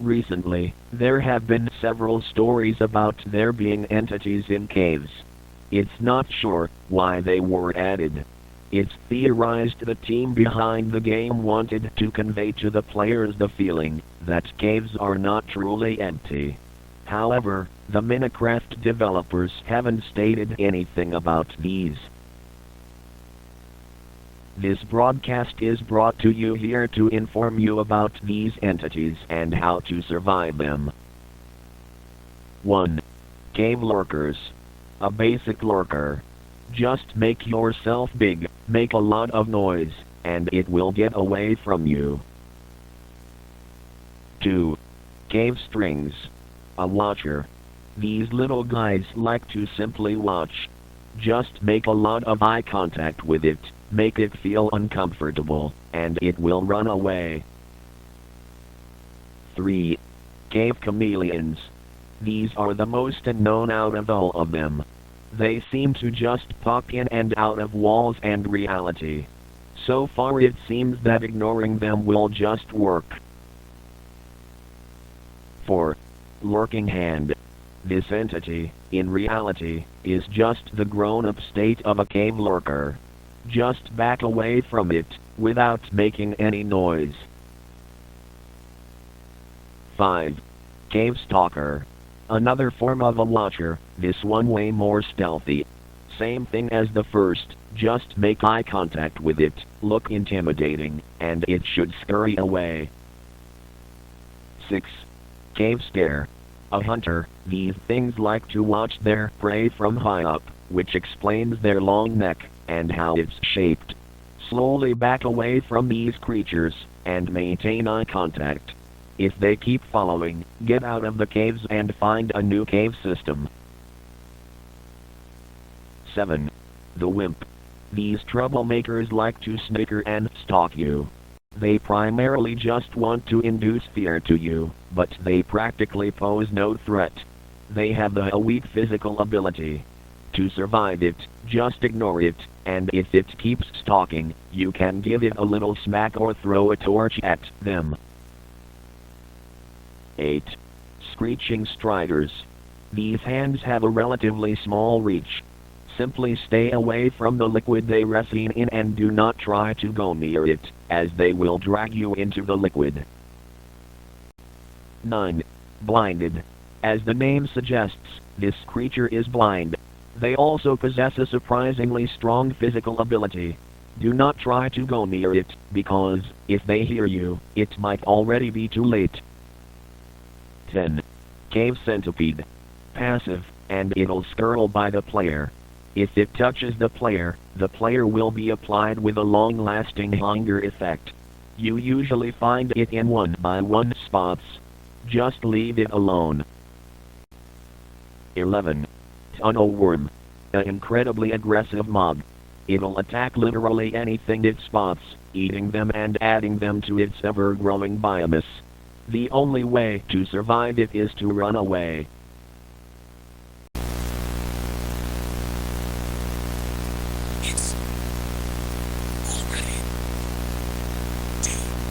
Recently, there have been several stories about there being entities in caves. It's not sure why they were added. It's theorized the team behind the game wanted to convey to the players the feeling that caves are not truly empty. However, the Minecraft developers haven't stated anything about these. This broadcast is brought to you here to inform you about these entities and how to survive them. 1. Cave Lurkers. A basic lurker. Just make yourself big, make a lot of noise, and it will get away from you. 2. Cave Strings. A watcher. These little guys like to simply watch. Just make a lot of eye contact with it, make it feel uncomfortable, and it will run away. 3. Cave Chameleons. These are the most unknown out of all of them. They seem to just pop in and out of walls and reality. So far it seems that ignoring them will just work. 4. Lurking Hand. This entity, in reality, is just the grown-up state of a cave lurker. Just back away from it, without making any noise. 5. Cave Stalker. Another form of a watcher, this one way more stealthy. Same thing as the first, just make eye contact with it, look intimidating, and it should scurry away. 6. Cave Stare. A hunter, these things like to watch their prey from high up, which explains their long neck, and how it's shaped. Slowly back away from these creatures, and maintain eye contact. If they keep following, get out of the caves and find a new cave system. 7. The Wimp. These troublemakers like to snicker and stalk you. They primarily just want to induce fear to you, but they practically pose no threat. They have a weak physical ability. To survive it, just ignore it, and if it keeps stalking, you can give it a little smack or throw a torch at them. 8. Screeching Striders. These hands have a relatively small reach. Simply stay away from the liquid they reside in and do not try to go near it, as they will drag you into the liquid. 9. Blinded. As the name suggests, this creature is blind. They also possess a surprisingly strong physical ability. Do not try to go near it, because, if they hear you, it might already be too late. 10. Cave Centipede. Passive, and it'll skirl by the player. If it touches the player will be applied with a long-lasting hunger effect. You usually find it in 1-by-1 spots. Just leave it alone. 11. Tunnel Worm. An incredibly aggressive mob. It'll attack literally anything it spots, eating them and adding them to its ever-growing biomass. The only way to survive it is to run away. It's already too late.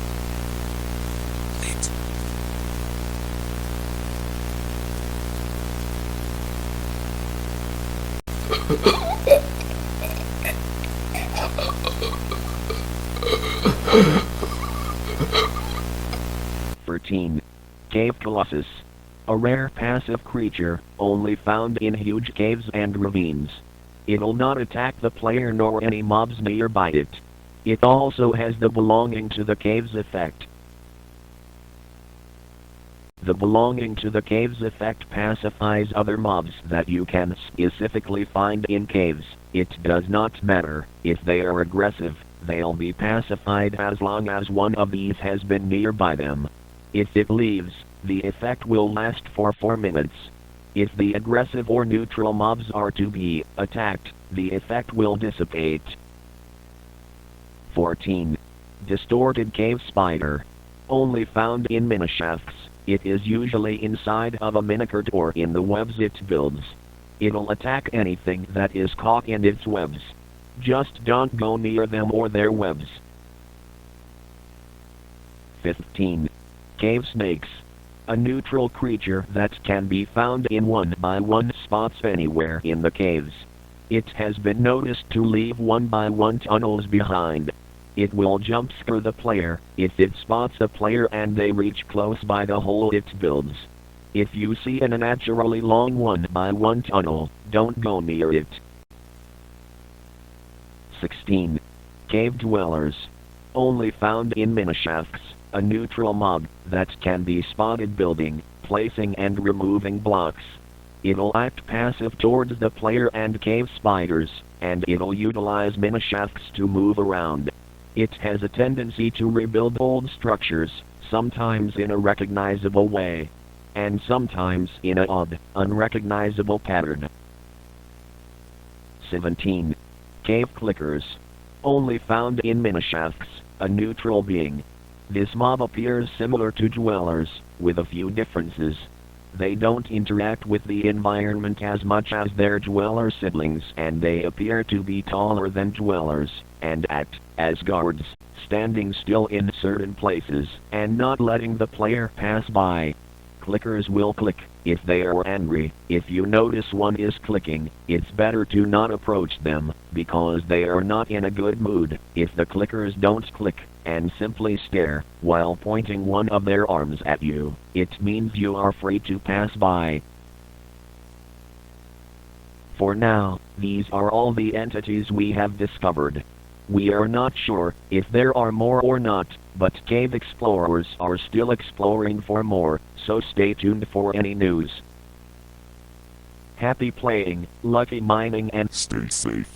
Cave Colossus. A rare passive creature, only found in huge caves and ravines. It'll not attack the player nor any mobs nearby it. It also has the belonging to the caves effect. The belonging to the caves effect pacifies other mobs that you can specifically find in caves. It does not matter if they are aggressive, they'll be pacified as long as one of these has been nearby them. If it leaves, the effect will last for 4 minutes. If the aggressive or neutral mobs are to be attacked, the effect will dissipate. 14. Distorted Cave Spider. Only found in minishafts. It is usually inside of a minecart or in the webs it builds. It'll attack anything that is caught in its webs. Just don't go near them or their webs. 15. Cave Snakes. a neutral creature that can be found in 1x1 spots anywhere in the caves. It has been noticed to leave 1x1 tunnels behind. It will jump scare the player if it spots a player and they reach close by the hole it builds. If you see an unnaturally long 1x1 tunnel, don't go near it. 16. Cave Dwellers. Only found in minishafts, a neutral mob that can be spotted building, placing and removing blocks. It'll act passive towards the player and cave spiders, and it'll utilize minishafts to move around. It has a tendency to rebuild old structures, sometimes in a recognizable way, and sometimes in an odd, unrecognizable pattern. 17. Cave Clickers. Only found in minishafts, a neutral being. This mob appears similar to dwellers, with a few differences. They don't interact with the environment as much as their dweller siblings, and they appear to be taller than dwellers, and act as guards, standing still in certain places, and not letting the player pass by. Clickers will click if they are angry. If you notice one is clicking, it's better to not approach them, because they are not in a good mood. If the clickers don't click, and simply stare, while pointing one of their arms at you, it means you are free to pass by. For now, these are all the entities we have discovered. We are not sure if there are more or not, but cave explorers are still exploring for more, so stay tuned for any news. Happy playing, lucky mining, and stay safe.